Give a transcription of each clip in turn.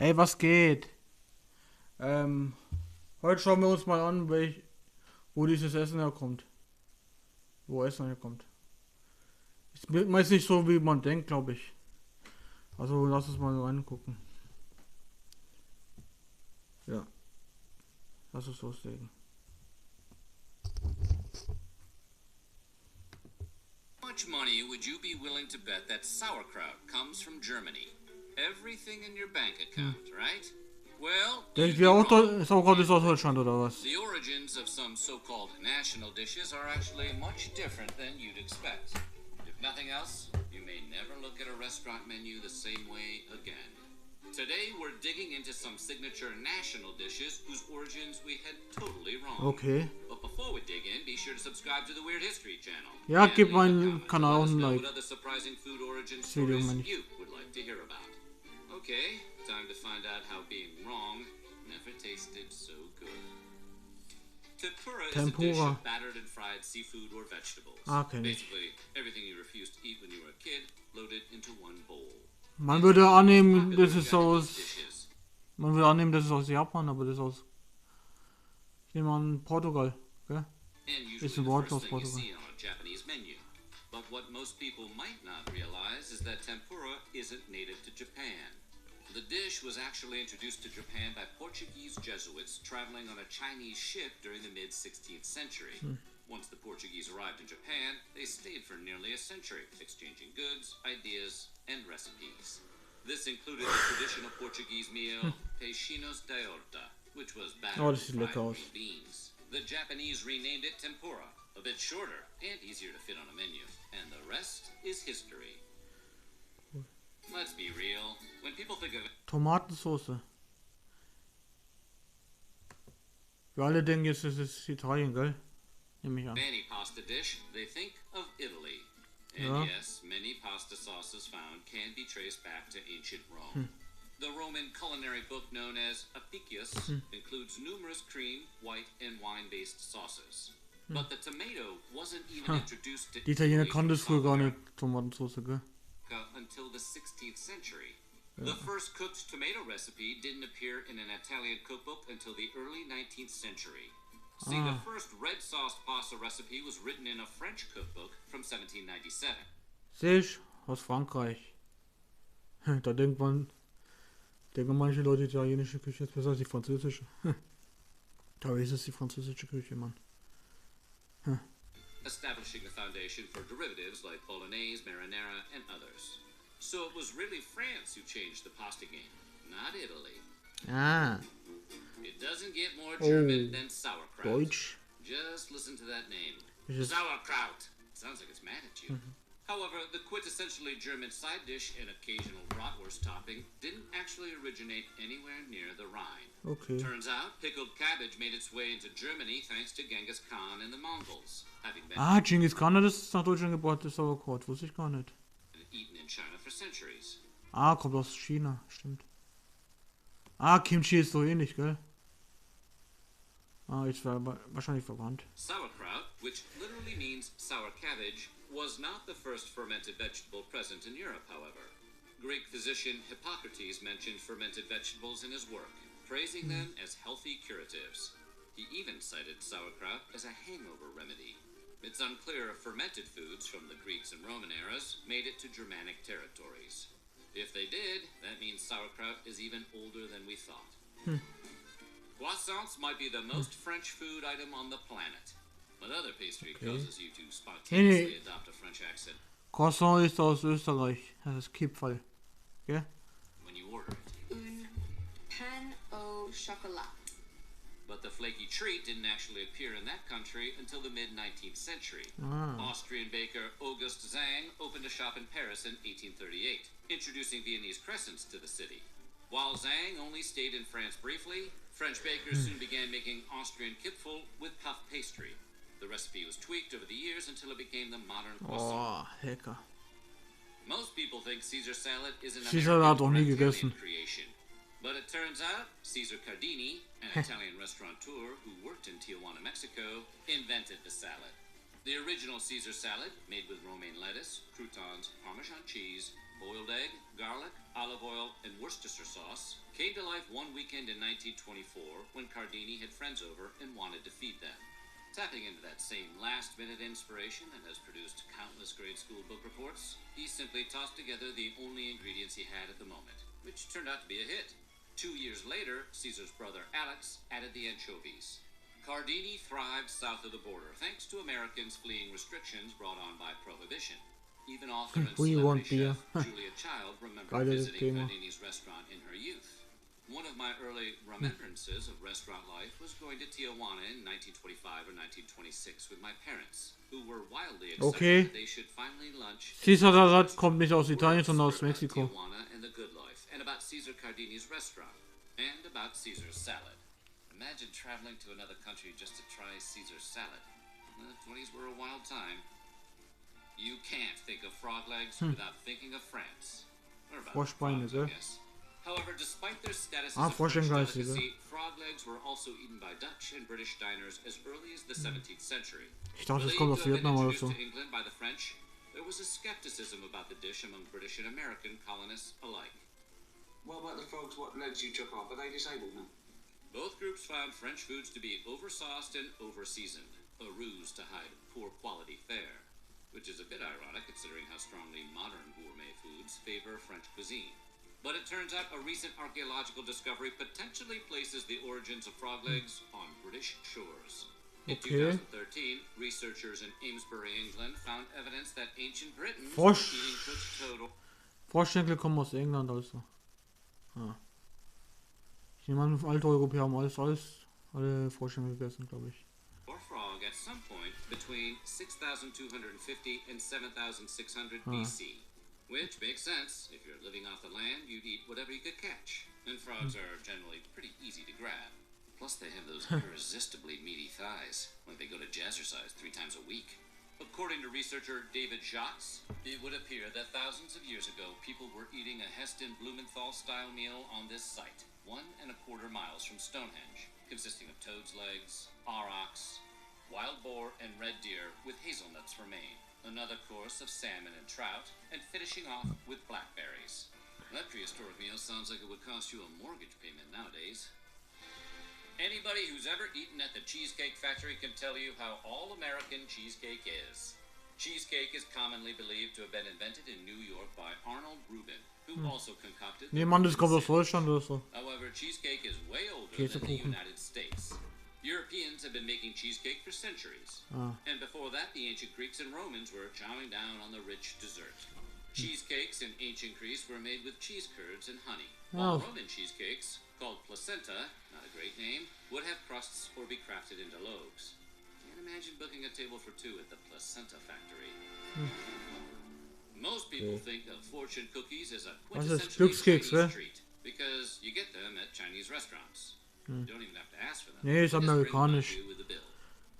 Hey, was geht? Heute schauen wir uns mal an, wo dieses Essen herkommt. Wo Essen herkommt. Ist meist nicht so, wie man denkt, glaube ich. Also lass uns mal reingucken. Ja, lass uns loslegen. How much money would you be willing to bet that sauerkraut comes from Germany? Everything in your bank account, right? Well, Denkt you'd ihr be auch, wrong. Sauerkraut ist aus Deutschland oder was? The origins of some so-called national dishes are actually much different than you'd expect. If nothing else, you may never look at a restaurant menu the same way again. Today we're digging into some signature national dishes whose origins we had totally wrong. Okay. But before we dig in, be sure to subscribe to the Weird History channel. Ja, And gib leave a meinen comment to Kanal let us ein know Like. what other surprising food origin Das Video stories meine ich. you would like to hear about. Okay, time to find out how being wrong never tasted so good. Tempura is a dish Tempura. of battered and fried seafood or vegetables. Ah, kenn ich. Basically, everything you refused to eat when you were a kid, loaded into one bowl. Man würde annehmen, Popular das ist Japanese aus. dishes. Man würde annehmen, das ist aus Japan, aber das ist aus. Ich nehme an Portugal, gell? And usually Ist ein the Wort first aus thing you Portugal. see on a Japanese menu. But what most people might not realize is that tempura isn't native to Japan. The dish was actually introduced to Japan by Portuguese Jesuits traveling on a Chinese ship during the mid-16th century. Once the Portuguese arrived in Japan, they stayed for nearly a century, exchanging goods, ideas, and recipes. This included the traditional Portuguese meal, peixinhos de horta, which was battered Oh, and das sieht fried lecker aus. green beans. The Japanese renamed it tempura, a bit shorter and easier to fit on a menu. And the rest is history. Let's be real. When people think of Tomatensauce. Wir alle denken jetzt, das ist Italien, gell? Nehme ich an. any pasta dish, they think of Italy. And Yeah. yes, many pasta sauces found can be traced back to ancient Rome. The Roman culinary book known as Apicius includes numerous cream, white, and wine-based sauces. But the tomato wasn't even introduced to Die Italiener Italy from kannten das früher South gar America nicht, Tomatensauce, gell? until the 16th century. The first cooked tomato recipe didn't appear in an Italian cookbook until the early 19th century. See, the first red sauce pasta recipe was written in a French cookbook from 1797. Sehe ich, aus Frankreich. Da denken manche Leute, die italienische Küche ist besser als die französische. Da ist es die französische Küche, Mann. Establishing the foundation for derivatives like bolognese, marinara, and others. So it was really France who changed the pasta game, not Italy. Ah, It doesn't get more German Oh, than sauerkraut. Deutsch. Just listen to that name. Ist es- Sauerkraut. Sounds like it's mad at you. However, the quintessentially German side dish and occasional bratwurst topping didn't actually originate anywhere near the Rhine. Okay. Turns out, pickled cabbage made its way into Germany thanks to Genghis Khan and the Mongols, having been Ah, Genghis Khan hat das nach Deutschland gebracht, das Sauerkraut. Wusste ich gar nicht. eaten in China for centuries. Ah, kommt aus China, stimmt. Ah, Kimchi ist so ähnlich, gell? Ah, ich war wahrscheinlich verwandt. Sauerkraut, which literally means sour cabbage, was not the first fermented vegetable present in Europe, however. Greek physician Hippocrates mentioned fermented vegetables in his work, praising them as healthy curatives. He even cited sauerkraut as a hangover remedy. It's unclear if fermented foods from the Greeks and Roman eras made it to Germanic territories. If they did, that means sauerkraut is even older than we thought. Croissants might be the most French food item on the planet, but other pastry causes you to spontaneously adopt a French accent Croissant ist aus Österreich. Das ist Kipferl. Gell? when you order it. Un pain au chocolat. But the flaky treat didn't actually appear in that country until the mid-19th century. Austrian baker August Zang opened a shop in Paris in 1838, introducing Viennese crescents to the city. While Zang only stayed in France briefly, French bakers soon began making Austrian Kipfel with puff pastry. The recipe was tweaked over the years until it became the modern croissant. Oh, lecker. Most people think Caesar salad is an Caesar American hat auch or nie Italian gegessen. creation. But it turns out Caesar Cardini, an Italian restaurateur who worked in Tijuana, Mexico, invented the salad. The original Caesar salad, made with romaine lettuce, croutons, Parmesan cheese, boiled egg, garlic, olive oil, and Worcestershire sauce, came to life one weekend in 1924 when Cardini had friends over and wanted to feed them. Tapping into that same last-minute inspiration that has produced countless grade school book reports, he simply tossed together the only ingredients he had at the moment, which turned out to be a hit. 2 years later, Caesar's brother Alex added the anchovies. Cardini thrived south of the border thanks to Americans fleeing restrictions brought on by Prohibition. Even author and We want celebrity beer. chef Julia Child remembered Geiles visiting Thema. Cardini's restaurant in her youth. One of my early remembrances of restaurant life was going to Tijuana in 1925 or 1926 with my parents, who were wildly excited Okay. that they should finally lunch. Caesar Salat kommt nicht aus Italien, sondern aus Word about Mexiko. Tijuana and the good life, and about Caesar Cardini's restaurant, and about Caesar's salad. Imagine traveling to another country just to try Caesar's salad. The 20s were a wild time. You can't think of frog legs without thinking of France. Or about Froschbeine, frogs, I gell? guess. However, despite their status Ah, as a French Froschengeistige. delicacy, frog legs were also eaten by Dutch and British diners as early as the 17th century. Ich dachte, es Believed kommt aus to have been Vietnam oder introduced so. to England by the French, there was a skepticism about the dish among British and American colonists alike. What about the frogs? What legs you took off? Are they disabled now? Both groups found French foods to be oversauced and overseasoned, a ruse to hide poor quality fare, which is a bit ironic considering how strongly modern gourmet foods favor French cuisine. But it turns out a recent archaeological discovery potentially places the origins of frog legs on British shores. In Okay. 2013, researchers in Amesbury, England, found evidence that ancient Britons Frosch. were eating cooked toad. Froschschenkel kommen aus England also. Ah. Ich nehme an, alte Europäer haben alle Froschschenkel gegessen, glaube ich. Or frog at some point between 6,250 and 7,600 BC. Which makes sense. If you're living off the land, you'd eat whatever you could catch. And frogs are generally pretty easy to grab. Plus, they have those irresistibly meaty thighs, like they go to jazzercise 3 times a week. According to researcher David Schatz, it would appear that thousands of years ago, people were eating a Heston Blumenthal-style meal on this site, 1.25 miles from Stonehenge, consisting of toad's legs, aurochs, wild boar, and red deer with hazelnuts for main. Another course of salmon and trout, and finishing off with blackberries. That prehistoric meal sounds like it would cost you a mortgage payment nowadays. Anybody who's ever eaten at the Cheesecake Factory can tell you how all-American cheesecake is. Cheesecake is commonly believed to have been invented in New York by Arnold Rubin, who also concocted the Nee, Mann, das kommt aus Reuben Deutschland oder so. sandwich. However, cheesecake is way older than the Käsekuchen. United States. Europeans have been making cheesecake for centuries. Ah. And before that, the ancient Greeks and Romans were chowing down on the rich dessert. Cheesecakes in ancient Greece were made with cheese curds and honey, while Oh. Roman cheesecakes, called placenta, not a great name, would have crusts or be crafted into loaves. Can't imagine booking a table for 2 at the placenta factory. Most people think of fortune cookies as a Was ist quintessentially Glückskeks, Chinese ne? treat, because you get them at Chinese restaurants. You don't even have to ask for them. Nee, ist They just bring them amerikanisch. to you with the bill.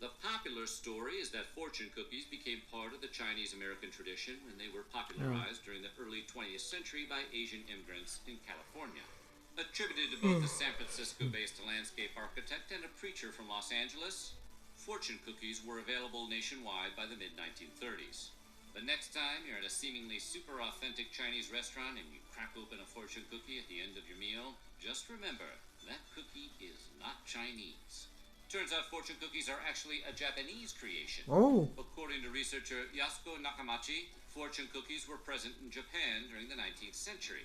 The popular story is that fortune cookies became part of the Chinese-American tradition when they were popularized during the early 20th century by Asian immigrants in California. Attributed to both the San Francisco-based landscape architect and a preacher from Los Angeles, fortune cookies were available nationwide by the mid-1930s. The next time you're at a seemingly super authentic Chinese restaurant and you crack open a fortune cookie at the end of your meal, just remember, that cookie is not Chinese. Turns out fortune cookies are actually a Japanese creation. Oh. According to researcher Yasuko Nakamachi, fortune cookies were present in Japan during the 19th century.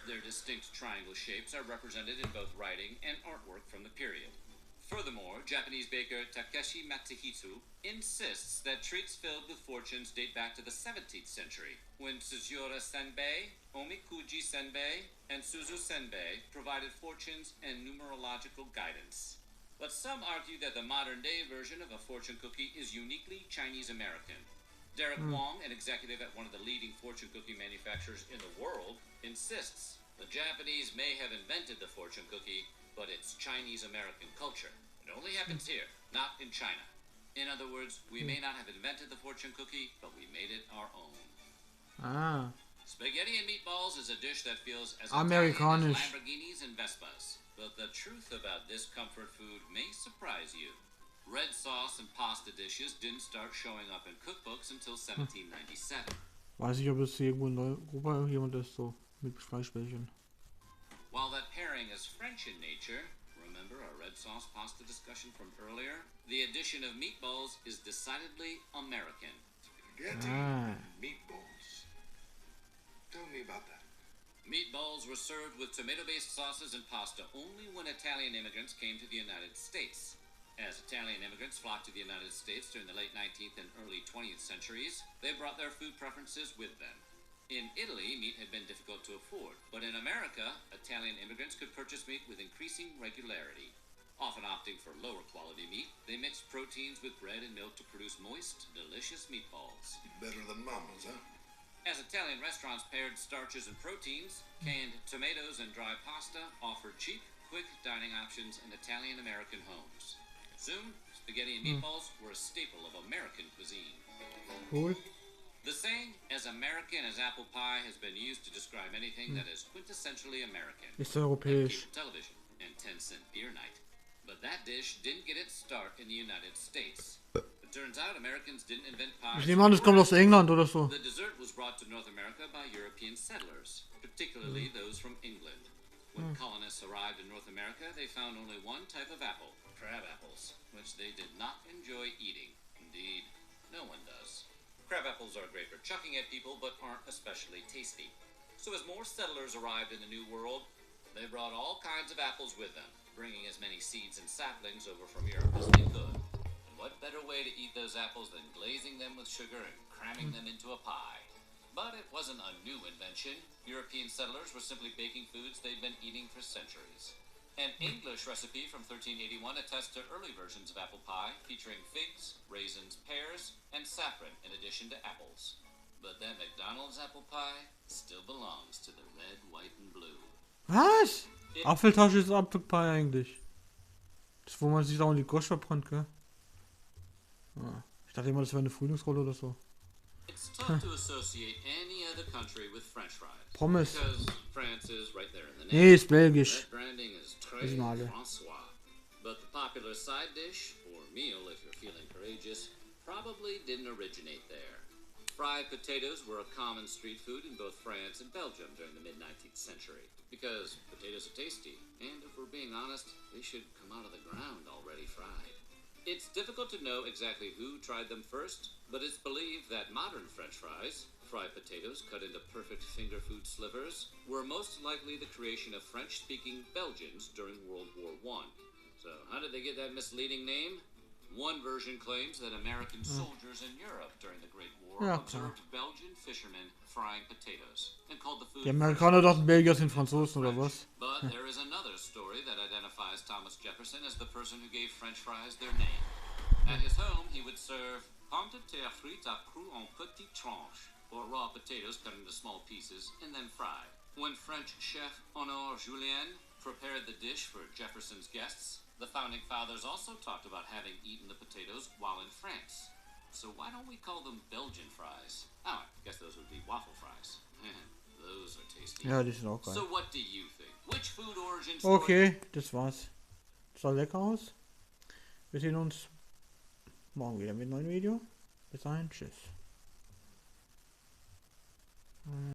Their distinct triangle shapes are represented in both writing and artwork from the period. Furthermore, Japanese baker Takeshi Matsuhito insists that treats filled with fortunes date back to the 17th century, when Suzuora Senbei, Omikuji Senbei, and Suzu Senbei provided fortunes and numerological guidance. But some argue that the modern-day version of a fortune cookie is uniquely Chinese-American. Derek Wong, an executive at one of the leading fortune cookie manufacturers in the world, insists the Japanese may have invented the fortune cookie, but it's Chinese-American culture. It only happens here, not in China. In other words, we may not have invented the fortune cookie, but we made it our own. Ah. Spaghetti and meatballs is a dish that feels as Amerikanisch. Italian as Lamborghinis and Vespas. But the truth about this comfort food may surprise you. Red sauce and pasta dishes didn't start showing up in cookbooks until 1797. Weiß nicht, ob es hier irgendwo in Europa jemand ist, so mit Fleischbällchen. While that pairing is French in nature, remember our red sauce pasta discussion from earlier? The addition of meatballs is decidedly American. Spaghetti Ah. and meatballs. Tell me about that. Meatballs were served with tomato-based sauces and pasta only when Italian immigrants came to the United States. As Italian immigrants flocked to the United States during the late 19th and early 20th centuries, they brought their food preferences with them. In Italy, meat had been difficult to afford, but in America, Italian immigrants could purchase meat with increasing regularity. Often opting for lower quality meat, they mixed proteins with bread and milk to produce moist, delicious meatballs. Better than mama's, huh? As Italian restaurants paired starches and proteins, canned tomatoes and dry pasta offered cheap, quick dining options in Italian-American homes. Soon, spaghetti and meatballs were a staple of American cuisine. Cool. The saying, as American as apple pie, has been used to describe anything that is quintessentially American. Ist Like europäisch. cable television and 10-cent beer night. But that dish didn't get its start in the United States. It turns out Americans didn't invent pies. Ich nehme an, das kommt aus England oder so. The dessert was brought to North America by European settlers, particularly those from England. When colonists arrived in North America, they found only one type of apple, crab apples, which they did not enjoy eating. Indeed, no one does. Crab apples are great for chucking at people, but aren't especially tasty. So as more settlers arrived in the New World, they brought all kinds of apples with them, bringing as many seeds and saplings over from Europe as they could. And what better way to eat those apples than glazing them with sugar and cramming them into a pie? But it wasn't a new invention. European settlers were simply baking foods they'd been eating for centuries. An English recipe from 1381 attests to early versions of apple pie, featuring figs, raisins, pears, and saffron in addition to apples. But that McDonald's apple pie still belongs to the red, white, and blue. Was? Apfeltasche ist Apfelpie eigentlich. Das ist, wo man sich da in die Gosch verbrannt, gell? Ah. Ich dachte immer, das wäre eine Frühlingsrolle oder so. It's tough to associate any other country with French fries. Pommes. Because France is right there in the name. Nee, ist belgisch. That branding is très Wissen wir alle. François. But the popular side dish, or meal if you're feeling courageous, probably didn't originate there. Fried potatoes were a common street food in both France and Belgium during the mid-19th century. Because potatoes are tasty, and if we're being honest, they should come out of the ground already fried. It's difficult to know exactly who tried them first, but it's believed that modern French fries, fried potatoes cut into perfect finger food slivers, were most likely the creation of French-speaking Belgians during World War I. So how did they get that misleading name? One version claims that American soldiers in Europe during the Great War Ja, klar. observed Belgian fishermen frying potatoes and called the food Die Amerikaner dachten, Belgier sind Franzosen oder was? But there is another story that identifies Thomas Jefferson as the person who gave French fries their name. At his home, he would serve pommes de terre frites à cru en petites tranches, or raw potatoes cut into small pieces and then fried. When French chef Honore Julien prepared the dish for Jefferson's guests, the founding fathers also talked about having eaten the potatoes while in France. So why don't we call them Belgian fries? Oh, I guess those would be waffle fries. Those are tasty. Ja, die sind auch geil. So what do you think? Which food origin story? Okay, das war's. Sah lecker aus. Wir sehen uns morgen wieder mit einem neuen Video. Bis dahin, tschüss.